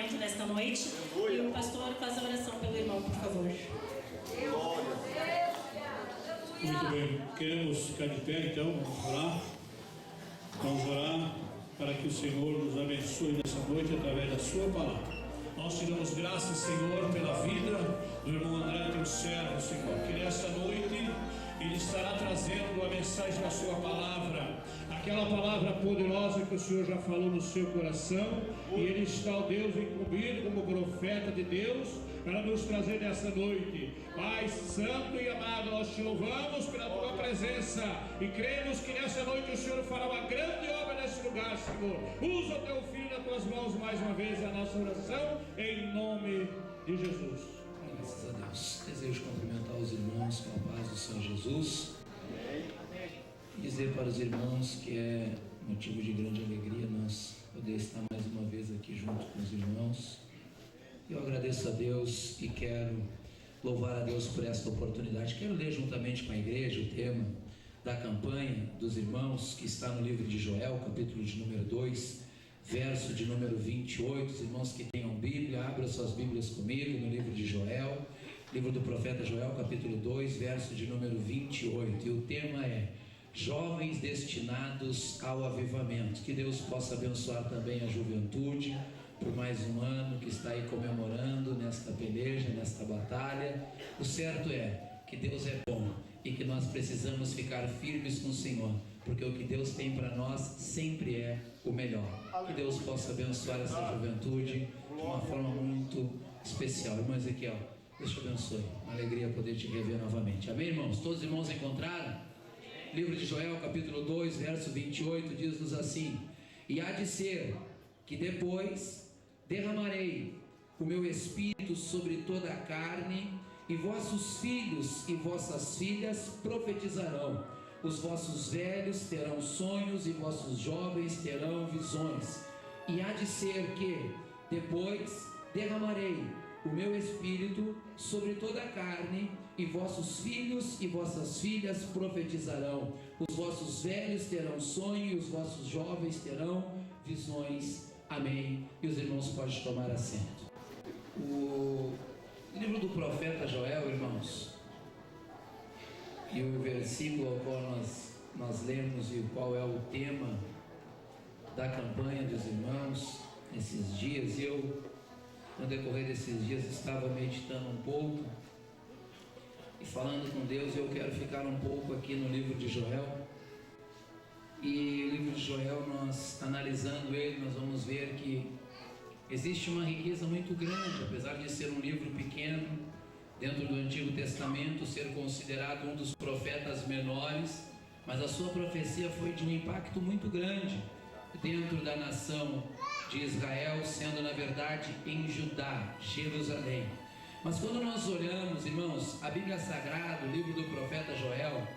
encerramento desta noite. E o pastor faz a oração pelo irmão, por favor. Muito bem, queremos ficar de pé então, vamos orar para que o Senhor nos abençoe nessa noite através da sua palavra. Nós te damos graças, Senhor, pela vida do irmão André, teu servo, Senhor, que nesta noite ele estará trazendo a mensagem da sua palavra, aquela palavra poderosa que o Senhor já falou no seu coração, e ele está, ó Deus, incumbido como profeta de Deus, para nos trazer nessa noite. Pai santo e amado, nós te louvamos pela tua presença e cremos que nessa noite o Senhor fará uma grande obra nesse lugar, Senhor. Usa o teu filho nas tuas mãos mais uma vez, a nossa oração, em nome de Jesus. Graças a Deus. Desejo cumprimentar os irmãos com a paz do Senhor Jesus. E dizer para os irmãos que é motivo de grande alegria nós poder estar mais uma vez aqui junto com os irmãos. Eu agradeço a Deus e quero louvar a Deus por esta oportunidade. Quero ler juntamente com a igreja o tema da campanha dos irmãos, que está no livro de Joel, capítulo de número 2, verso de número 28. Os irmãos que tenham Bíblia, abram suas Bíblias comigo no livro de Joel, livro do profeta Joel, capítulo 2, verso de número 28. E o tema é Jovens destinados ao avivamento. Que Deus possa abençoar também a juventude por mais um ano que está aí comemorando nesta peleja, nesta batalha. O certo é que Deus é bom e que nós precisamos ficar firmes com o Senhor, porque o que Deus tem para nós sempre é o melhor. Que Deus possa abençoar essa juventude de uma forma muito especial. Irmão Ezequiel, Deus te abençoe. Uma alegria poder te rever novamente. Amém, irmãos? Todos os irmãos encontraram? Livro de Joel, capítulo 2, verso 28, diz-nos assim: E há de ser que depois derramarei o meu espírito sobre toda a carne, e vossos filhos e vossas filhas profetizarão, os vossos velhos terão sonhos e vossos jovens terão visões. E há de ser que depois derramarei o meu espírito sobre toda a carne, e vossos filhos e vossas filhas profetizarão, os vossos velhos terão sonho e os vossos jovens terão visões. Amém. E os irmãos podem tomar assento. O livro do profeta Joel, irmãos, e o versículo ao qual nós lemos e o qual é o tema da campanha dos irmãos nesses dias. Eu, no decorrer desses dias, estava meditando um pouco e falando com Deus. Eu quero ficar um pouco aqui no livro de Joel. E o livro de Joel, nós analisando ele, nós vamos ver que existe uma riqueza muito grande, apesar de ser um livro pequeno, dentro do Antigo Testamento, ser considerado um dos profetas menores, mas a sua profecia foi de um impacto muito grande dentro da nação de Israel, sendo na verdade em Judá, Jerusalém. Mas quando nós olhamos, irmãos, a Bíblia Sagrada, o livro do profeta Joel,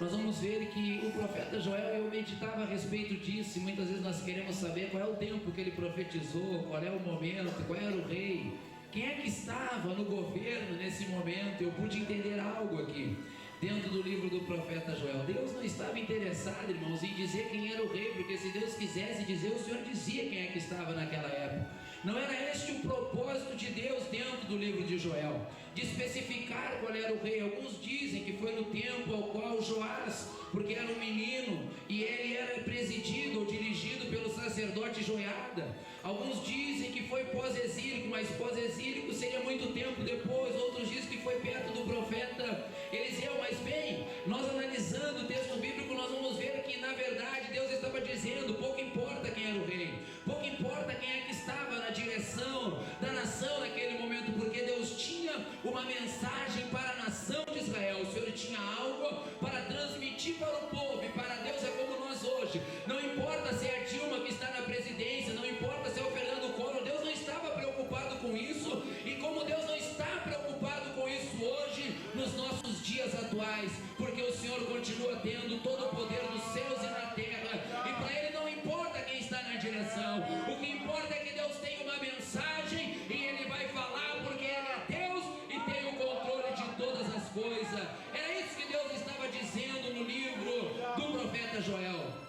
nós vamos ver que o profeta Joel, eu meditava a respeito disso, e muitas vezes nós queremos saber qual é o tempo que ele profetizou, qual é o momento, qual era o rei, quem é que estava no governo nesse momento. Eu pude entender algo aqui dentro do livro do profeta Joel. Deus não estava interessado, irmãos, em dizer quem era o rei, porque se Deus quisesse dizer, o Senhor dizia quem é que estava naquela época. Não era este o propósito de Deus dentro do livro de Joel, de especificar qual era o rei. Alguns dizem que foi no tempo ao qual Joás, porque era um menino, e ele era presidido ou dirigido pelo sacerdote Joiada. Alguns dizem que foi pós-exílico, mas pós-exílico seria muito tempo depois. Outros dizem que foi perto do profeta Eliseu. Mas bem, nós analisando o texto bíblico, nós vamos ver que na verdade Deus estava dizendo: pouco importa quem era o rei, pouco importa quem é que estava na direção da nação naquele momento, porque Deus tinha uma mensagem para a nação de Israel. O Senhor tinha algo para transmitir para o povo, e para Deus é como nós hoje. Não importa se é a Dilma que está na presidência, não importa se é o Fernando Collor, Deus não estava preocupado com isso, e como Deus não está preocupado com isso hoje, nos nossos dias atuais, porque o Senhor continua tendo todo o poder dos céus e na terra, e para Ele não importa quem está na direção. O que importa é que Deus tem uma mensagem, e Ele vai falar, porque Ele é Deus e tem o controle de todas as coisas. Era isso que Deus estava dizendo no livro do profeta Joel.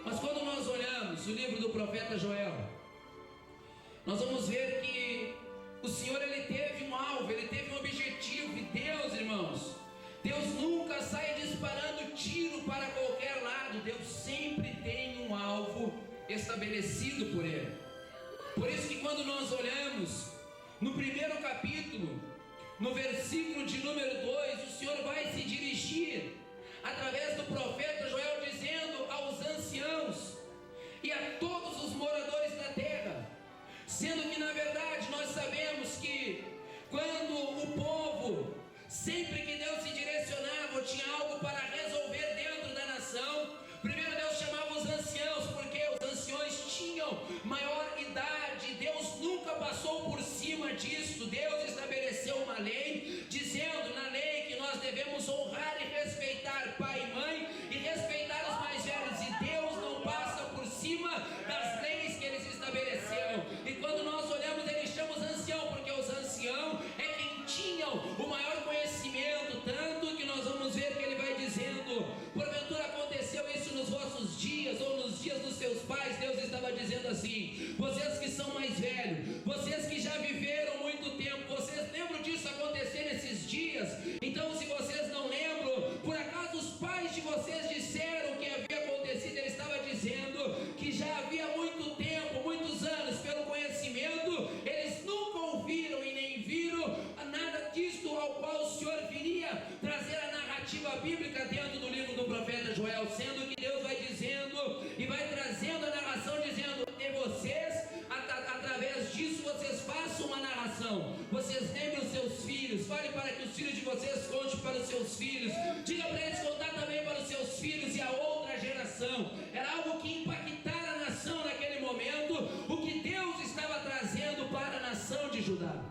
Mas quando nós olhamos o livro do profeta Joel, nós vamos ver dizer que o Senhor, Ele teve um alvo, Ele teve um objetivo. E Deus, irmãos, Deus nunca sai disparando tiro para qualquer lado. Deus sempre tem um alvo estabelecido por Ele. Por isso que quando nós olhamos no primeiro capítulo, no versículo de número 2, o Senhor vai se dirigir através do profeta Joel, dizendo aos anciãos e a todos os moradores da terra, sendo que na verdade nós sabemos que quando o povo, sempre que Deus se direcionava, tinha algo para resolver dentro da nação, primeiro Deus chamava os anciãos, porque os anciões tinham maior idade. Deus nunca passou por cima disso. Deus estabeleceu uma lei, dizendo na lei que nós devemos honrar e respeitar pai e mãe, e respeitar os mais velhos, e Deus não passa por cima das leis que eles estabeleceram. E quando nós olhamos, Ele chama os anciãos, porque os anciãos é quem tinham o maior conhecimento, tanto que nós vamos ver que Ele vai dizendo: porventura aconteceu isso nos vossos dias, ou nos dias dos seus pais? Deus estava dizendo assim: vocês que são mais velhos, vocês que já viveram muito tempo, vocês lembram disso acontecer nesses dias? Então, se vocês não lembram, por acaso os pais de vocês disseram que havia acontecido? Ele estava dizendo que já havia muito tempo, muitos anos, pelo conhecimento, eles nunca ouviram e nem viram nada disto, ao qual o Senhor viria trazer a narrativa bíblica dentro do livro do profeta Joel, sendo que Deus vai dizendo e vai trazendo a narração, dizendo: e vocês, através disso, vocês façam uma narração, vocês lembrem os seus filhos, fale para que os filhos de vocês contem para os seus filhos, diga para eles contar também para os seus filhos e a outra geração. Era algo que impactara a nação naquele momento, o que Deus estava trazendo para a nação de Judá.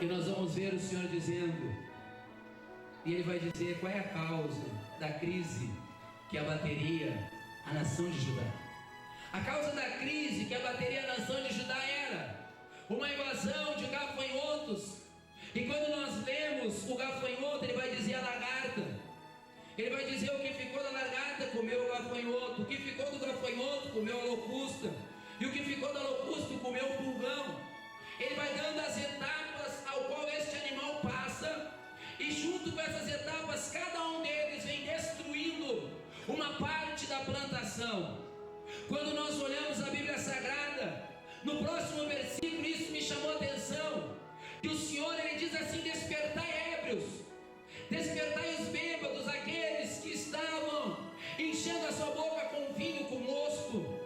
E nós vamos ver o Senhor dizendo, e Ele vai dizer qual é a causa da crise que abateria a nação de Judá. A causa da crise que abateria a nação de Judá era uma invasão de gafanhotos. E quando nós lemos o gafanhoto, ele vai dizer a lagarta. Ele vai dizer: o que ficou da lagarta comeu o gafanhoto, o que ficou do gafanhoto comeu a locusta, e o que ficou da locusta comeu o pulgão. Ele vai dando as etapas ao qual este animal passa, e junto com essas etapas, cada um deles vem destruindo uma parte da plantação. Quando nós olhamos a Bíblia Sagrada, no próximo versículo, isso me chamou a atenção, que o Senhor, Ele diz assim: despertai ébrios, despertai os bêbados, aqueles que estavam enchendo a sua boca com vinho, com mosto,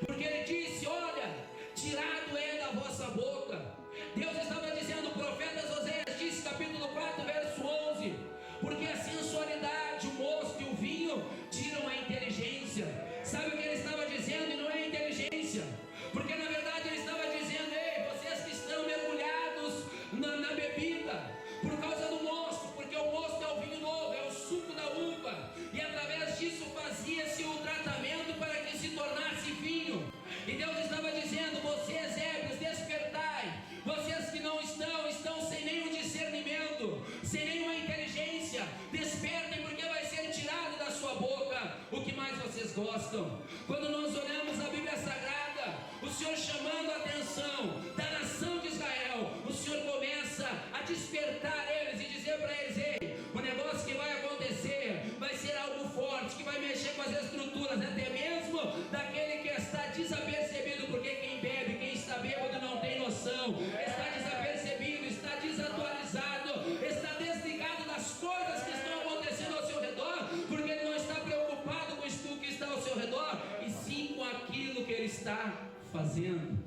porque Ele disse: olha, tirado é da vossa boca. Deus estava dizendo, o profeta Oséias disse, capítulo 4, verso 11, porque a sensualidade, o mosto e o vinho tiram a inteligência. Sabe o que ele estava dizendo? E não é inteligência, porque na verdade ele estava dizendo: ei, vocês que estão mergulhados na bebida, por causa do mosto, porque o mosto é o vinho novo, é o suco da uva, e através disso fazia-se o tratamento para que se tornasse vinho. E Deus estava dizendo: vocês ébrios, despertai, vocês que não estão sem nenhum discernimento, sem nenhuma inteligência, despertem, porque vai ser tirado da sua boca o que mais vocês gostam. Quando nós olhamos a Bíblia Sagrada, o Senhor chamando a atenção da nação de Israel, o Senhor começa a despertar eles e dizer para eles: ei, o negócio que vai acontecer vai ser algo forte, que vai mexer com as estruturas, até mesmo daquele que está desapercebido, porque quem bebe, quem está bêbado não tem noção, está desapercebido, está desatualizado, está desligado das coisas que estão acontecendo ao seu redor, porque ele não está preocupado com isso que está ao seu redor, e sim com aquilo que ele está fazendo.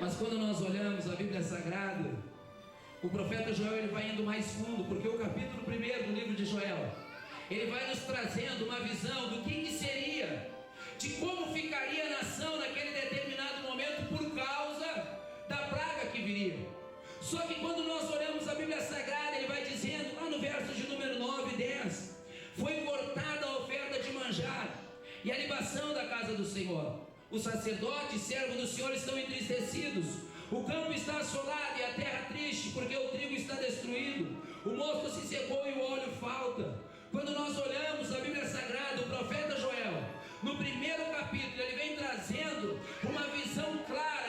Mas quando nós olhamos a Bíblia Sagrada, o profeta Joel, ele vai indo mais fundo, porque o capítulo 1 do livro de Joel, ele vai nos trazendo uma visão do que seria, de como ficaria a nação naquele determinado momento por causa da praga que viria. Só que quando nós olhamos a Bíblia Sagrada, ele vai dizendo, lá no verso de número 9 e 10, foi cortada a oferta de manjar e a libação da casa do Senhor. Os sacerdotes, servos do Senhor, estão entristecidos. O campo está assolado e a terra triste, porque o trigo está destruído. O mosto se secou e o óleo falta. Quando nós olhamos a Bíblia Sagrada, o profeta Joel, no primeiro capítulo, ele vem trazendo uma visão clara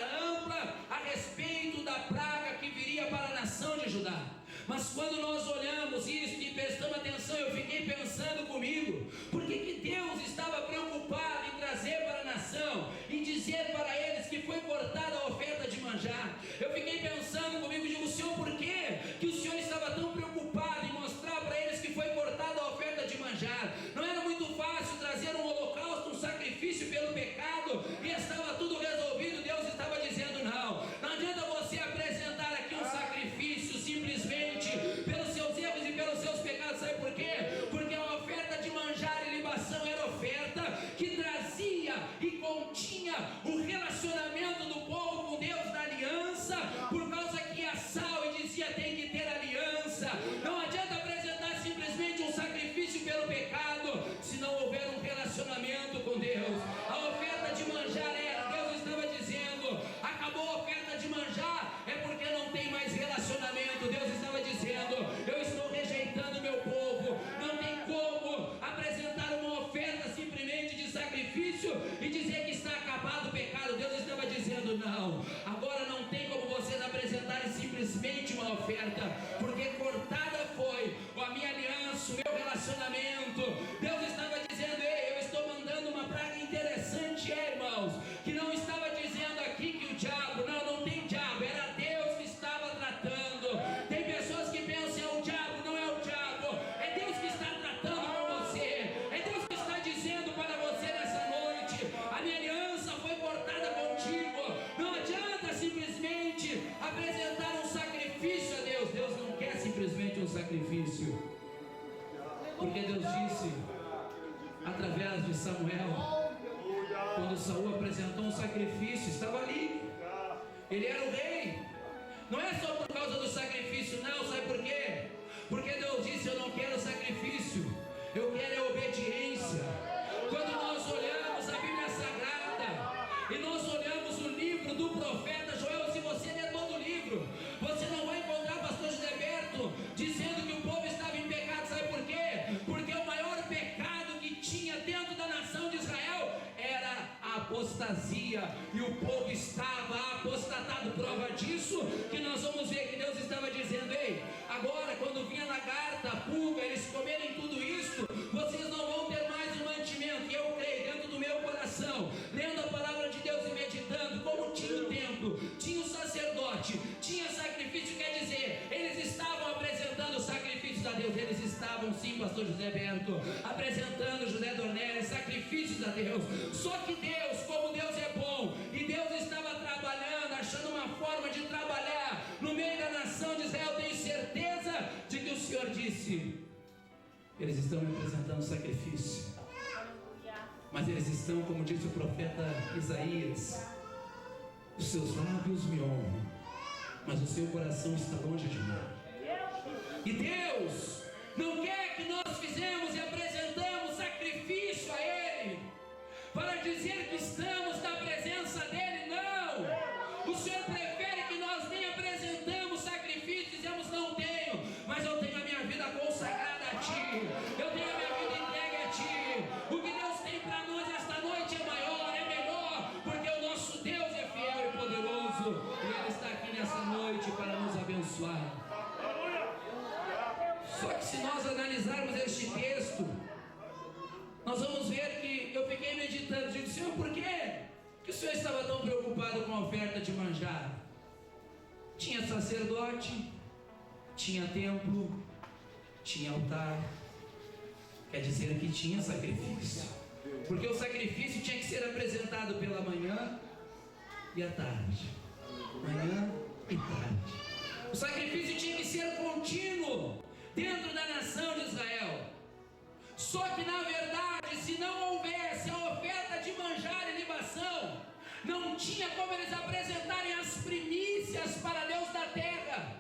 nação, eu fiquei pensando comigo, por que Deus estava preocupado em trazer para a nação, em dizer para eles que foi cortada a oferta de manjar? Eu fiquei pensando comigo, digo, Senhor, por que o Senhor estava tão preocupado em mostrar para eles que foi cortada a oferta de manjar? Não era muito fácil trazer um holocausto, um sacrifício pelo pecado, e estava tudo resolvido. Deus estava dizendo, não adianta você apresentar aqui um sacrifício simplesmente pelos seus erros e pelos seus pecados. Sabe por quê? Porque a oferta de manjar e libação era oferta que trazia e continha o relacionamento do povo com Deus, da aliança, por causa que ia sal e dizia tem que ter aliança. Não adianta apresentar simplesmente um sacrifício pelo pecado se não houver um relacionamento com Deus. A oferta de manjar era, Deus estava dizendo, acabou a oferta de manjar, é porque não tem mais relacionamento. Deus estava dizendo, eu estou rejeitando meu povo. Não tem como apresentar uma oferta simplesmente de sacrifício e dizer que está acabado o pecado. Deus estava dizendo, não, agora não tem como vocês apresentarem simplesmente uma oferta, porque cortada foi a minha aliança, o meu relacionamento. Deus estava dizendo, ei, eu estou mandando uma praga interessante, irmãos, que não estava dizendo aqui que o diabo, não tem diabo, era Deus que estava tratando. Tem pessoas que pensam, é o diabo, não é o diabo, é Deus que está tratando com você, é Deus que está dizendo para você nessa noite, a minha aliança foi cortada contigo. Não adianta simplesmente apresentar um sacrifício a Deus. Deus não quer simplesmente um sacrifício, porque Deus disse através de Samuel, quando Saul apresentou um sacrifício, estava ali, ele era o rei. Não é só por causa do sacrifício, não. Sabe por quê? Porque Deus disse, eu não quero sacrifício, eu quero a obediência. Quando nós olhamos a Bíblia Sagrada e nós olhamos o livro do profeta Joel, se você ler todo o livro, você não vai encontrar pastor José Berto dizendo que o povo estava em pecado. Sabe por quê? Porque o maior pecado que tinha dentro da nação de Israel era a apostasia, e o povo estava apostatado. Prova disso que nós vamos ver que Deus estava dizendo, ei, agora quando vinha lagarta, pulga, eles comerem tudo isso, vocês não vão ter mais o mantimento. E eu creio dentro do meu coração, lendo a palavra de Deus e meditando, como tinha o templo, tinha o sacerdote, tinha sacrifício, quer dizer, eles estavam apresentando sacrifícios a Deus. Eles estavam sim, pastor José Berto, apresentando, José Dornelles, sacrifícios a Deus. Só que Deus, como Deus é bom, e Deus estava trabalhando, achando uma forma de trabalhar no meio da nação de Israel. Tenho certeza de que o Senhor disse, eles estão me apresentando sacrifício, mas eles estão, como disse o profeta Isaías, os seus lábios me honram, mas o seu coração está longe de mim. E Deus não quer que nós fizemos e apresentamos sacrifício a Ele para dizer que estamos na presença dEle. Não! O Senhor prefere que nós nem apresentamos sacrifício, dizemos, não tenho, mas eu tenho a minha vida consagrada a Ti, eu tenho a minha vida entregue a Ti. O que Deus tem para nós esta noite é maior, é melhor, porque o nosso Deus é fiel e poderoso, e Ele está aqui nessa noite para nos abençoar. Só que se nós analisarmos este texto, nós vamos ver que eu fiquei meditando, digo, Senhor, por quê que o Senhor estava tão preocupado com a oferta de manjar? Tinha sacerdote, tinha templo, tinha altar, quer dizer que tinha sacrifício, porque o sacrifício tinha que ser apresentado pela manhã e à tarde, manhã e tarde. O sacrifício tinha que ser contínuo dentro da nação de Israel. Só que na verdade, se não houvesse a oferta de manjar e libação, não tinha como eles apresentarem as primícias para Deus da terra,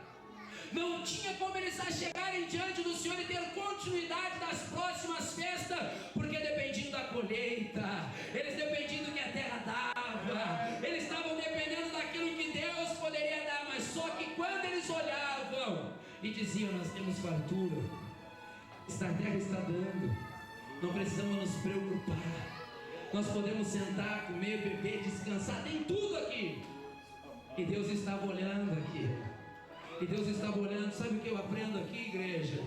não tinha como eles chegarem diante do Senhor e ter continuidade das próximas festas, porque dependiam da colheita, eles dependiam do que a terra dava, eles estavam dependendo daquilo que Deus poderia dar. Mas só que quando eles olhavam e diziam, nós temos fartura, esta terra está dando, não precisamos nos preocupar, nós podemos sentar, comer, beber, descansar, tem tudo aqui. E Deus estava olhando aqui, e Deus estava olhando. Sabe o que eu aprendo aqui, igreja?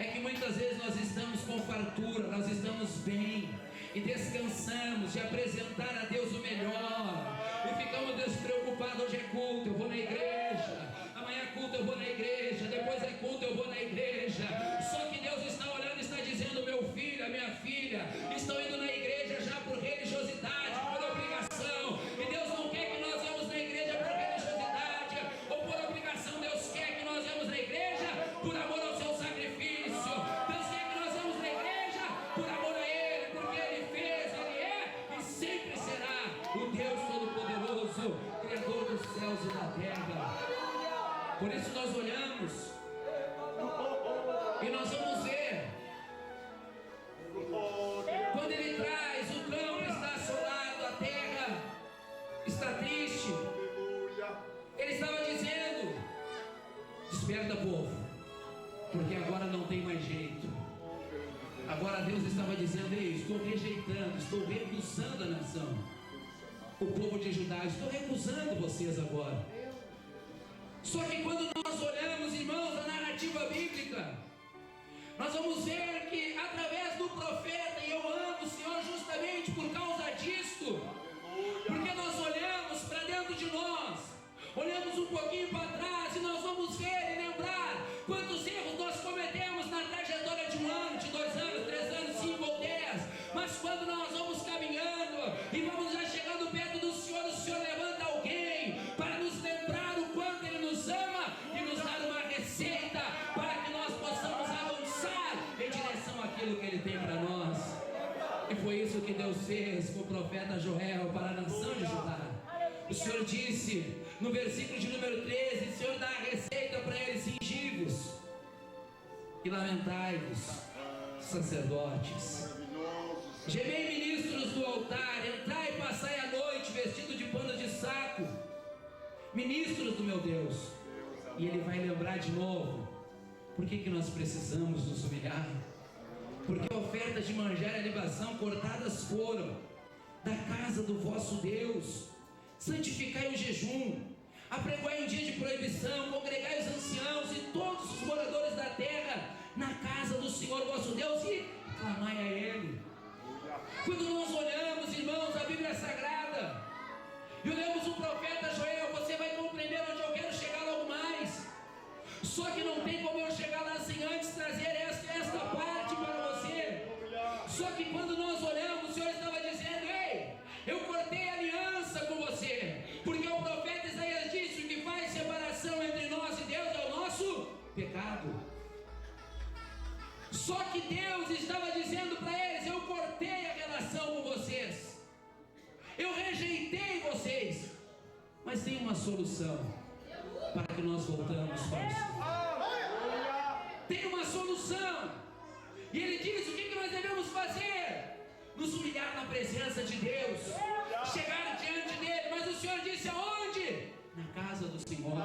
é que muitas vezes nós estamos com fartura, nós estamos bem e descansamos de apresentar a Deus o melhor e ficamos despreocupados. Hoje é culto, eu vou na igreja, amanhã é culto, eu vou na igreja, depois é culto, eu vou na igreja. Só que Deus está olhando e está dizendo: meu filho, a minha filha, estão indo na igreja já por religiosidade, por obrigação. E Deus não quer que nós vamos na igreja por religiosidade ou por obrigação. Deus quer que nós vamos na igreja por amor ao seu sacrifício. Deus quer que nós vamos na igreja por amor a Ele, porque Ele fez, Ele é e sempre será o Deus Todo-Poderoso, Criador dos céus e da terra. Por isso nós olhamos e nós vamos ver, quando Ele traz, o campo está assolado, a terra está triste. Ele estava dizendo: desperta, povo, porque agora não tem mais jeito. Agora Deus estava dizendo: ei, estou rejeitando, estou recusando a nação, o povo de Judá, estou recusando vocês agora. Só que quando nós olhamos, irmãos, a narrativa bíblica, nós vamos ver que através do profeta, e eu amo o Senhor justamente por causa disto, porque nós olhamos para dentro de nós, olhamos um pouquinho para trás e nós vamos ver e lembrar quantos erros nós cometemos na trajetória de 1 ano, de 2 anos, 3 anos, 5 ou 10. Mas quando nós vamos caminhando e vamos já chegando perto do Senhor, o Senhor levanta alguém para nos lembrar o quanto Ele nos ama e nos dar uma receita para que nós possamos avançar em direção àquilo que Ele tem para nós. E foi isso que Deus fez com o profeta Joel para a nação de Judá. O Senhor disse no versículo de número 13: o Senhor dá a receita para eles: cingivos e lamentai-vos, sacerdotes, gemei, ministros do altar, entrai e passai a noite vestido de pano de saco, ministros do meu Deus. E Ele vai lembrar de novo: por que nós precisamos nos humilhar? Porque ofertas de manjar e libação cortadas foram da casa do vosso Deus. Santificai o jejum, apregoai um dia de proibição, congregai os anciãos e todos os moradores da terra na casa do Senhor vosso Deus e clamai a Ele. Quando nós olhamos, irmãos, a Bíblia Sagrada e olhamos o profeta Joel, você vai compreender onde eu quero chegar logo mais. Só que não tem como eu chegar lá sem antes trazer esta parte para você. Só que quando nós olhamos, o Senhor estava dizendo: ei, eu cortei aliança com você, porque o profeta Isaías disse: o que faz separação entre nós e Deus é o nosso pecado. Só que Deus estava dizendo para eles: eu cortei a relação com vocês, eu rejeitei vocês, mas tem uma solução para que nós voltamos para o Senhor. Tem uma solução. E Ele diz: o que nós devemos fazer? Nos humilhar na presença de Deus, chegar diante dEle. Mas o Senhor disse: aonde? Na casa do Senhor.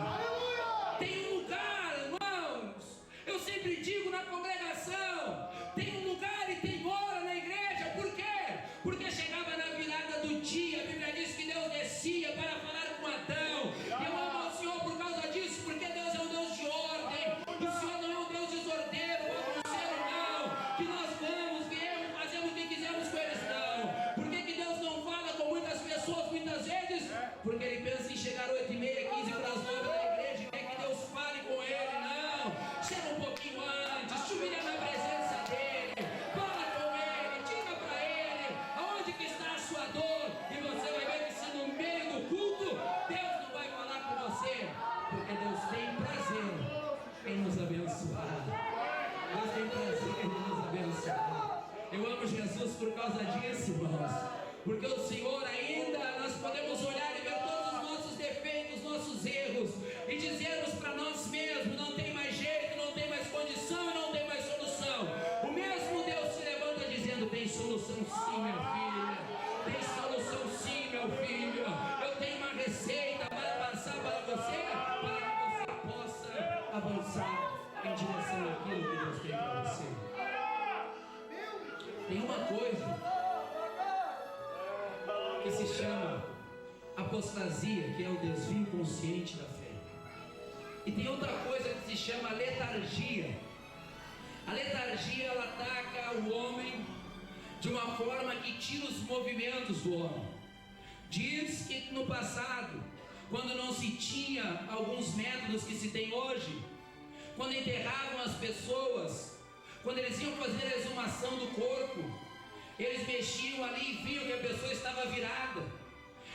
Tem um lugar, irmãos, eu sempre digo na congregação, tem um lugar e tem hora na igreja. Por quê? Porque chegava na virada do dia, a Bíblia diz que Deus descia para falar com Adão. Eu amo ao Senhor por causa disso, porque Deus é um Deus de ordem. O Senhor não é um Deus desordeiro, bagunceiro, não, que nós vamos, viemos, fazemos o que quisermos com eles, não. Por que Deus não fala com muitas pessoas muitas vezes? Porque Ele pensa em chegar 8h30, 15 para as 9 da igreja e quer que Deus fale com ele. Não, chega um pouquinho antes, te humilha na presença dEle, fala com Ele, diga para Ele aonde que está a sua dor, e você vai ver que se no meio do culto Deus não vai falar com você, porque Deus tem prazer em nos abençoar. Deus tem prazer em nos abençoar. Eu amo Jesus por causa disso, irmãos, porque o Senhor ainda, nós podemos olhar e ver todos os nossos defeitos, nossos erros, e dizermos para nós mesmos: não tem mais jeito, não tem mais condição e não tem mais solução. O mesmo Deus se levanta dizendo: tem solução sim, minha filha, tem solução sim, meu filho. Eu tenho uma receita para passar para você, para que você possa avançar em direção àquilo que Deus tem para você. Tem uma coisa que se chama apostasia, que é o desvio consciente da fé. E tem outra coisa que se chama letargia. A letargia, ela ataca o homem de uma forma que tira os movimentos do homem. Diz que no passado, quando não se tinha alguns métodos que se tem hoje, quando enterravam as pessoas, quando eles iam fazer a exumação do corpo, eles mexiam ali e viam que a pessoa estava virada,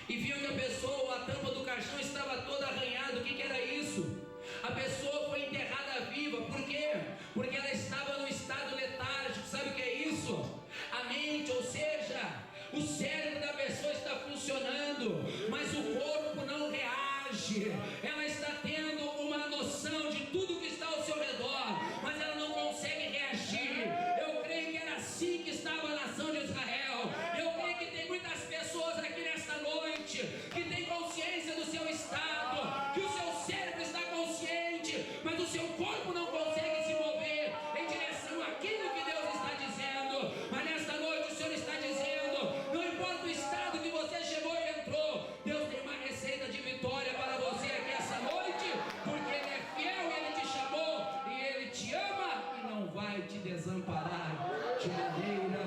e viam que a pessoa, a tampa do caixão estava toda arranhada. O que era isso? A pessoa foi enterrada viva. Por quê? Porque ela estava no estado letárgico. Sabe o que é isso? A mente, ou seja, o cérebro da pessoa está funcionando, mas o corpo não reage. Ela está tendo uma noção de tudo que está ao seu redor, mas ela não consegue reagir. Eu creio que era assim que estava a nação de Israel. Eu creio que tem muitas pessoas aqui nesta noite que têm consciência do seu estado, que o seu cérebro está consciente, mas o seu corpo não consegue se mover em direção àquilo que Deus está dizendo. Mas nesta noite o Senhor está dizendo: não importa o estado que você chegou e entrou, Deus tem uma receita de vitória para você aqui essa noite, porque Ele é fiel, Ele te chamou e Ele te ama e não vai te desamparar de maneira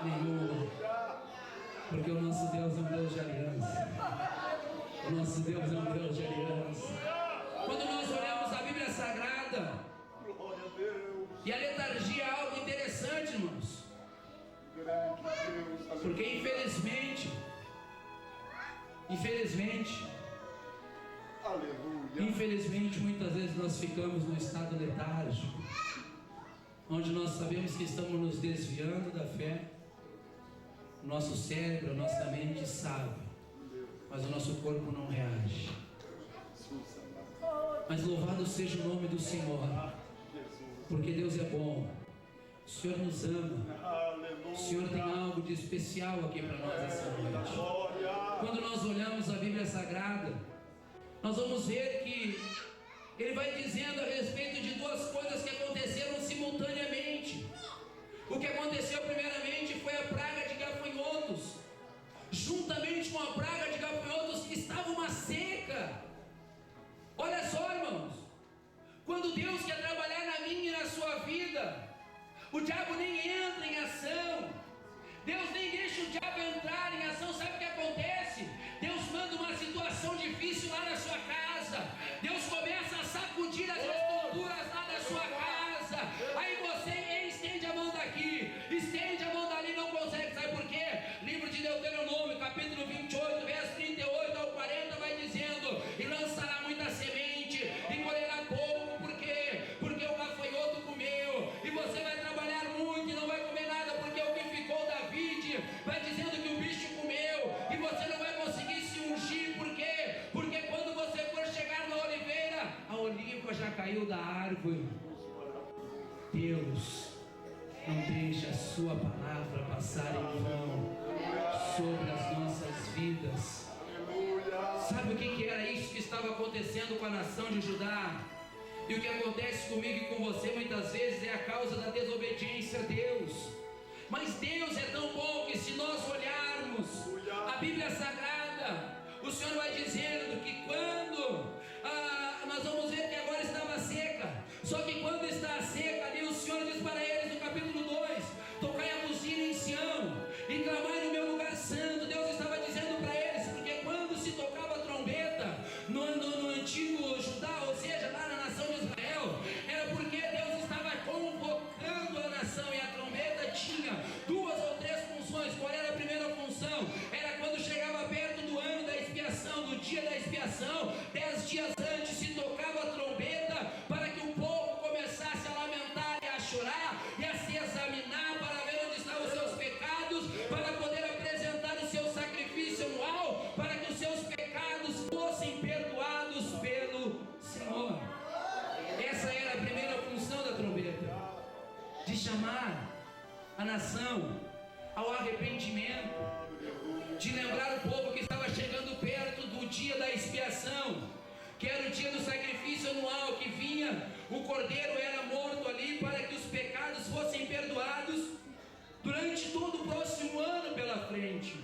nenhuma, porque o nosso Deus é um Deus de aliança. O nosso Deus é um Deus de aliança. Quando nós olhamos a Bíblia Sagrada, e a letargia é algo interessante, irmãos, porque infelizmente, muitas vezes nós ficamos no estado letárgico, onde nós sabemos que estamos nos desviando da fé. O nosso cérebro, a nossa mente sabe, mas o nosso corpo não reage. Mas louvado seja o nome do Senhor, porque Deus é bom, o Senhor nos ama, o Senhor tem algo de especial aqui para nós essa noite. Quando nós olhamos a Bíblia Sagrada, nós vamos ver que Ele vai dizendo a respeito de duas coisas que aconteceram simultaneamente. O que aconteceu primeiramente foi a praga de gafanhotos. Juntamente com a praga de gafanhotos estava uma seca. Olha só, irmãos, quando Deus quer trabalhar na minha e na sua vida, o diabo nem entra em ação. Deus nem deixa o diabo entrar em ação. Sabe o que acontece? Deus manda uma situação difícil lá na sua casa. Deus começa a sacudir as estruturas lá da sua casa. Aí você estende a mão daqui, estende a mão dali, não consegue. Sabe por quê? Livro de Deuteronômio, capítulo 28, verso 38 ao 40, vai dizendo: e lançará muita semente, e colherá pouco. Por quê? Porque o gafanhoto comeu. E você vai trabalhar muito e não vai comer nada, porque o que ficou da vide, vai dizendo que o bicho comeu, e você não vai conseguir se ungir. Por quê? Porque quando você for chegar na oliveira, a oliva já caiu da árvore. Deus não deixa a sua palavra passar em vão sobre as nossas vidas. Sabe o que era isso que estava acontecendo com a nação de Judá? E o que acontece comigo e com você muitas vezes é a causa da desobediência a Deus. Mas Deus é tão bom que, se nós olharmos a Bíblia Sagrada, o Senhor vai dizendo que quando nós vamos ver que agora estava seca, só que quando está seca ali, o Senhor diz para eles no capítulo 2: tocai a buzina em Sião e clamai no meu lugar santo. Deus estava dizendo para eles, porque quando se tocava a trombeta no antigo Judá, ou seja, lá na nação de Israel, era porque Deus estava convocando a nação, e a trombeta tinha duas ou três funções. Qual era a primeira função? Era quando chegava perto do ano da expiação, do dia da expiação, 10 dias antes se tocava a trombeta, para que o povo começasse a lamentar e a chorar e a se examinar para ver onde estavam os seus pecados, para poder apresentar o seu sacrifício anual, para que os seus pecados fossem perdoados pelo Senhor. Essa era a primeira função da trombeta, de chamar a nação ao arrependimento, de lembrar o povo que estava chegando perto do dia da expiação, que era o dia do sacrifício anual, que vinha, o cordeiro era morto ali para que os pecados fossem perdoados durante todo o próximo ano pela frente.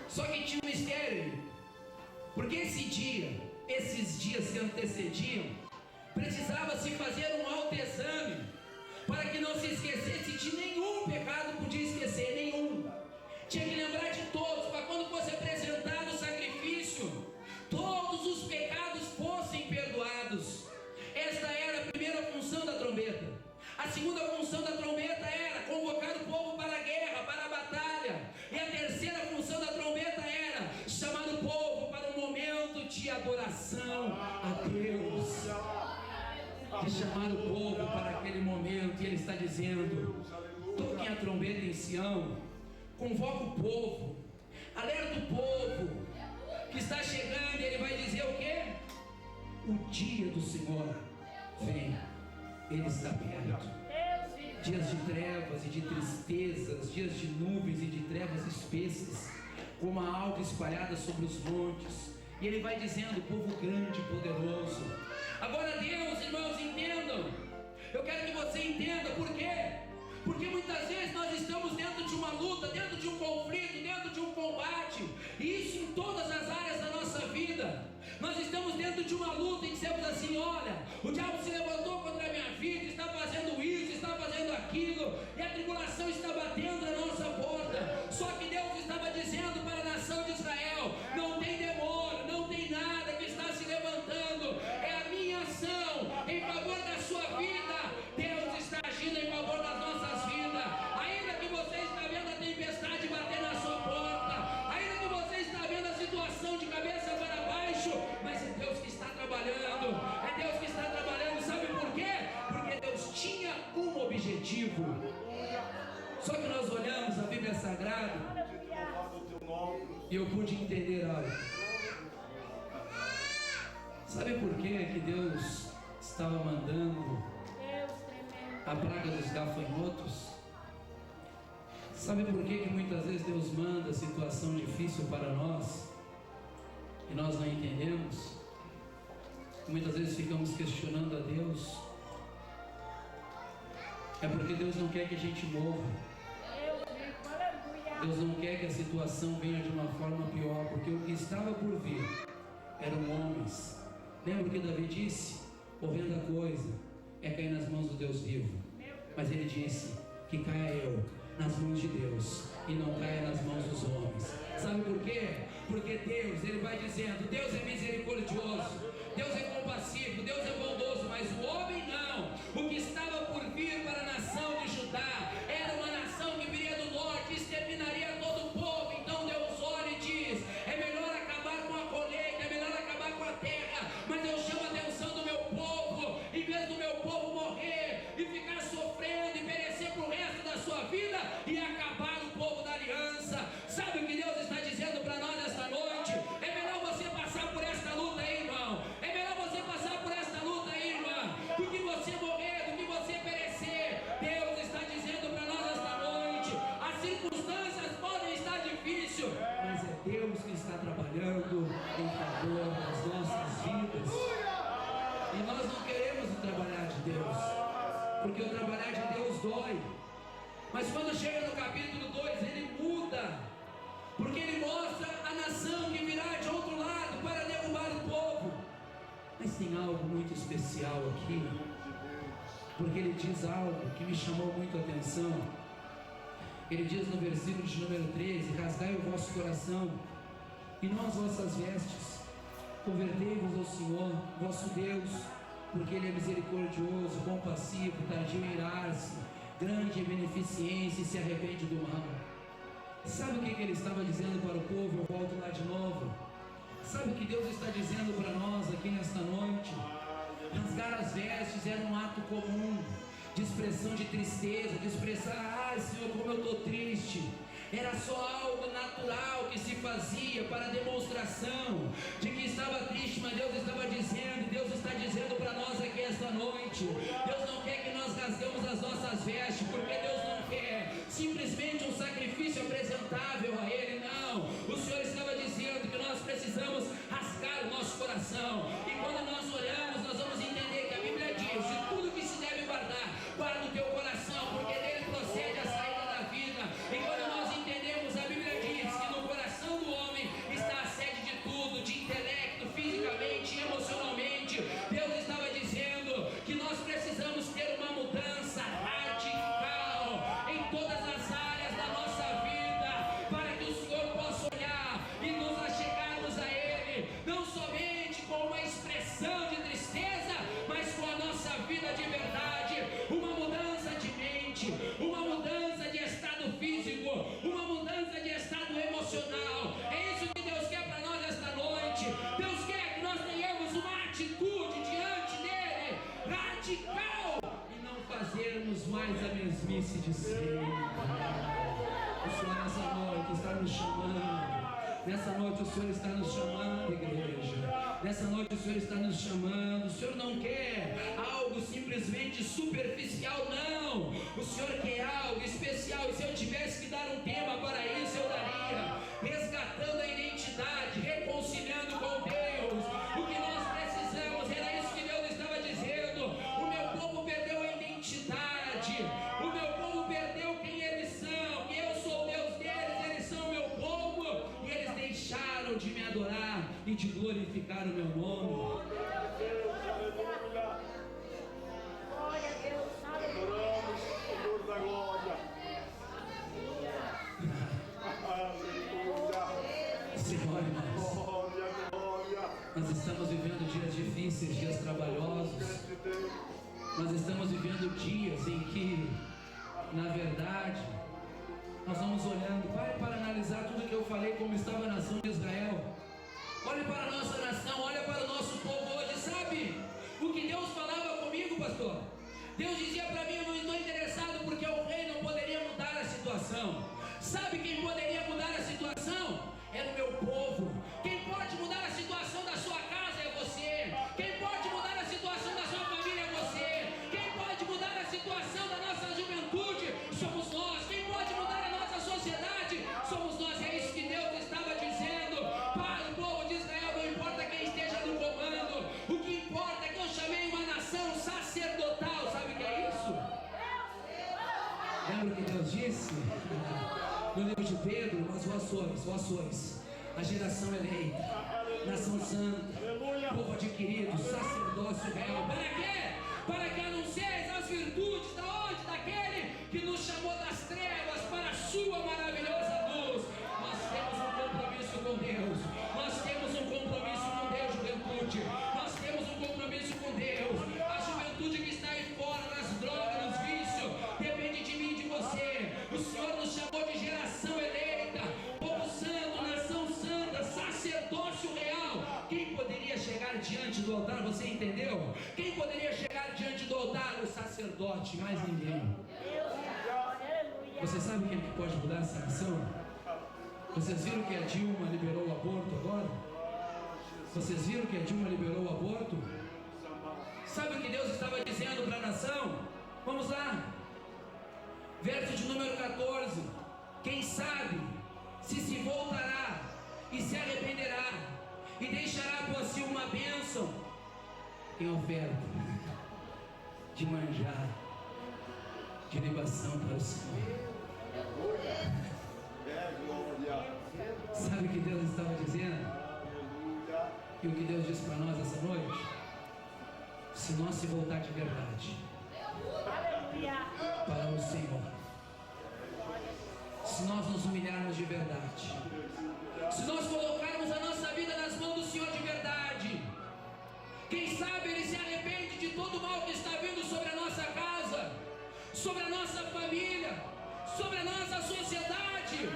Só que tinha um mistério, porque esses dias que antecediam, precisava se fazer um autoexame para que não se esquecesse de nenhum pecado, podia esquecer nenhum. Tinha que lembrar de todos, para quando fosse apresentado o sacrifício, todos os pecados fossem perdoados. Esta era a primeira função da trombeta. A segunda função da trombeta era convocar o povo para a guerra, para a batalha. E a terceira função da trombeta era chamar o povo para um momento de adoração a Deus. De chamar o povo para aquele momento. E ele está dizendo: toquem a trombeta em Sião, convoca o povo, alerta o povo que está chegando. E ele vai dizer o quê? O dia do Senhor vem, ele está perto. Dias de trevas e de tristezas, dias de nuvens e de trevas espessas, como a alga espalhada sobre os montes. E ele vai dizendo: povo grande e poderoso. Agora Deus, irmãos, entendam. Eu quero que você entenda por quê? Porque muitas vezes nós estamos dentro de uma luta, dentro de um conflito, dentro de um combate, e isso em todas as áreas da nossa vida. Nós estamos dentro de uma luta e dizemos assim: olha, o diabo se levantou contra a minha vida, está fazendo isso, está fazendo aquilo, e a tribulação está batendo na nossa porta. Só que Deus estava dizendo para a nação de Israel: não tem demônio, não tem nada que está se levantando, é a minha ação em favor da sua vida. Deus está agindo em favor das nossas vidas. Ainda que você está vendo a tempestade bater na sua porta, ainda que você está vendo a situação de cabeça para baixo, mas é Deus que está trabalhando, é Deus que está trabalhando. Sabe por quê? Porque Deus tinha um objetivo. Só que nós olhamos a Bíblia Sagrada e eu pude entender algo. Sabe por quê que Deus estava mandando a praga dos gafanhotos? Sabe por que muitas vezes Deus manda situação difícil para nós e nós não entendemos? Muitas vezes ficamos questionando a Deus. É porque Deus não quer que a gente morra. Deus não quer que a situação venha de uma forma pior, porque o que estava por vir eram homens. Lembra o que Davi disse? Horrenda coisa é cair nas mãos do Deus vivo. Mas ele disse que caia eu nas mãos de Deus e não caia nas mãos dos homens. Sabe por quê? Porque Deus, ele vai dizendo: Deus é misericordioso, Deus é compassivo, Deus é bondoso, mas o homem não. O que estava por vir para a nação de Judá era uma nação que viria do norte e exterminaria todo o povo. Então Deus olha e diz: é melhor acabar com a colheita, é melhor acabar com a terra, mas eu chamo a atenção do meu povo, em vez do meu povo morrer e ficar sofrendo e perecer para o resto da sua vida, e acabar o povo da aliança. Sabe o que Deus está dizendo para nós esta noite? É melhor você passar por esta luta aí, irmão. É melhor você passar por esta luta aí, irmã, do que você morrer, do que você perecer. Deus está dizendo para nós esta noite: as circunstâncias podem estar difíceis, mas é Deus que está trabalhando em favor das nossas vidas. E nós não queremos o trabalhar de Deus, porque o trabalhar de Deus dói. Mas quando chega no capítulo 2, ele muda, porque ele mostra a nação que virá de outro lado para derrubar o povo. Mas tem algo muito especial aqui, porque ele diz algo que me chamou muito a atenção. Ele diz no versículo de número 13: rasgai o vosso coração e não as vossas vestes, convertei-vos ao Senhor vosso Deus, porque ele é misericordioso, compassivo, tardio em irar-se, grande em beneficência, e se arrepende do mal. Sabe o que ele estava dizendo para o povo? Eu volto lá de novo. Sabe o que Deus está dizendo para nós aqui nesta noite? Rasgar as vestes era um ato comum de expressão de tristeza, de expressar: ai Senhor, como eu estou triste. Era só algo natural que se fazia para demonstração de que estava triste, mas Deus estava dizendo, Deus está dizendo para nós aqui esta noite: Deus não quer que nós rasguemos as nossas vestes, porque Deus não quer simplesmente um sacrifício apresentável a Ele, não. O Senhor estava dizendo que nós precisamos rasgar o nosso coração, e quando nós olhamos, nós vamos entender que a Bíblia diz: de tudo que se deve guardar, guarda o teu coração, porque dele procede a saída da vida. E quando nós entendemos, a Bíblia diz que no coração do homem está a sede de tudo, de intelecto, fisicamente e emocionalmente. Deus estava dizendo que nós precisamos mesmice de sempre. O Senhor nessa noite está nos chamando. Nessa noite o Senhor está nos chamando, igreja. Nessa noite o Senhor está nos chamando. O Senhor não quer algo simplesmente superficial, não. O Senhor quer algo especial. E se eu tivesse que dar um tema para isso, eu daria: resgatando a identidade, reconciliando com Deus. O que nós precisamos, era isso que Deus estava dizendo. O meu povo perdeu a identidade. O meu povo perdeu quem eles são. Que eu sou o Deus deles, eles são o meu povo. E eles deixaram de me adorar e de glorificar o meu nome. Glória a Deus, adoramos o Deus da glória. Senhor, nós estamos vivendo dias difíceis, dias trabalhosos. Nós estamos vivendo dias em que, na verdade, nós vamos olhando. Pare para analisar tudo que eu falei, como estava a nação de Israel. Olhe para a nossa nação, olhe para o nosso povo hoje. Sabe o que Deus falava comigo, pastor? Deus dizia para mim: eu não estou interessado porque o rei não poderia mudar a situação. Sabe quem poderia mudar a situação? Era o meu povo. Quem pode mudar a situação da sua casa é você. Quem pode mudar a situação da sua família é você. Quem pode mudar a situação da nossa juventude somos nós. Quem pode mudar a nossa sociedade somos nós. É isso que Deus estava dizendo para o povo de Israel. Não importa quem esteja no comando, o que importa é que eu chamei uma nação sacerdotal. Sabe o que é isso? Lembra o que Deus disse no livro de Pedro? As voações, a geração eleita, nação santa, povo adquirido, sacerdócio real. Para quê? Para que anuncieis as virtudes da onde? Daquele que nos chamou das trevas para a sua maravilhosa luz. Nós temos um compromisso com Deus. Nós temos um compromisso com Deus, juventude. Nós temos um compromisso com Deus. A juventude que está aí fora, nas drogas, nos vícios, depende de mim e de você. O Senhor nos chamou de geração eleita, povo santo, nação santa, sacerdócio real. Quem poderia chegar diante do altar? Você entendeu? Quem poderia chegar diante do altar? O sacerdote, mais ninguém. Você sabe quem é que pode mudar essa nação? Vocês viram que a Dilma liberou o aborto agora? Vocês viram que a Dilma liberou o aborto? Sabe o que Deus estava dizendo para a nação? Vamos lá. Verso de número 14. Quem sabe se voltará e se arrependerá e deixará por si uma bênção em oferta de manjar, de libação para o Senhor. Sabe o que Deus estava dizendo? E o que Deus disse para nós essa noite? Se nós se voltar de verdade para o Senhor, se nós nos humilharmos de verdade, se nós colocarmos a nossa vida nas mãos do Senhor de verdade, quem sabe Ele se arrepende de todo o mal que está vindo sobre a nossa casa, sobre a nossa família, sobre a nossa sociedade,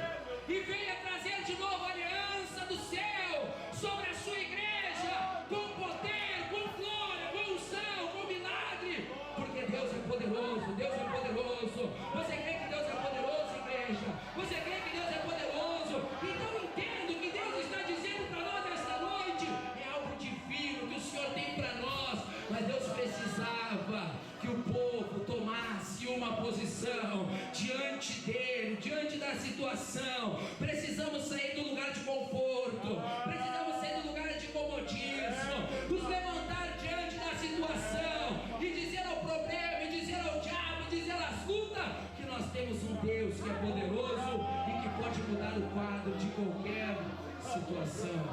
e venha trazer de novo a aliança do céu sobre a sua igreja, com poder, com glória, com unção, com milagre, porque Deus é poderoso, Deus é poderoso. Você crê que Deus é poderoso, igreja? Você crê que Deus é poderoso? Então entenda o que Deus está dizendo para nós esta noite. É algo divino que o Senhor tem para nós, mas Deus precisava que o povo tomasse uma posição diante dele, diante da situação. Precisamos sair do lugar de conforto, precisamos sair do lugar de comodismo, nos levantar diante da situação e dizer ao problema, e dizer ao diabo, e dizer às lutas que nós temos um Deus que é poderoso e que pode mudar o quadro de qualquer situação.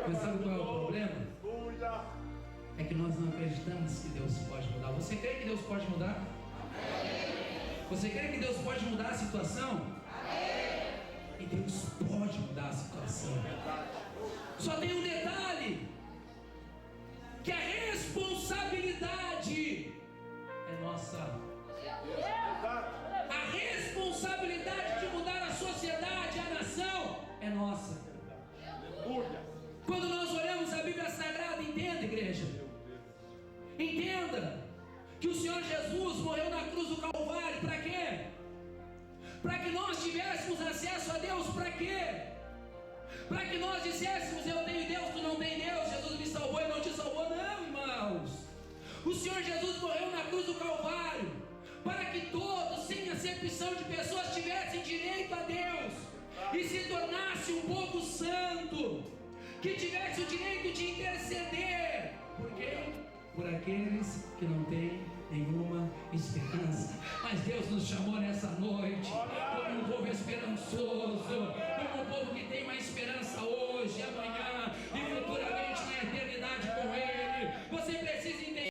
Mas sabe qual é o problema? É que nós não acreditamos que Deus pode mudar. Você crê que Deus pode mudar? Você crê que Deus pode mudar a situação? E Deus pode mudar a situação. Só tem um detalhe: que a responsabilidade é nossa. A responsabilidade de mudar a sociedade, a nação, é nossa. Quando nós olhamos a Bíblia Sagrada, entenda, igreja, entenda que o Senhor Jesus morreu na cruz do Calvário, para quê? Para que nós tivéssemos acesso a Deus, para quê? Para que nós disséssemos: eu tenho Deus, tu não tem Deus, Jesus me salvou e não te salvou. Não, irmãos. O Senhor Jesus morreu na cruz do Calvário para que todos, sem acepção de pessoas, tivessem direito a Deus e se tornasse um povo santo, que tivesse o direito de interceder. Por quê? Por aqueles que não têm nenhuma esperança. Mas Deus nos chamou nessa noite como um povo esperançoso, como um povo que tem uma esperança hoje, amanhã,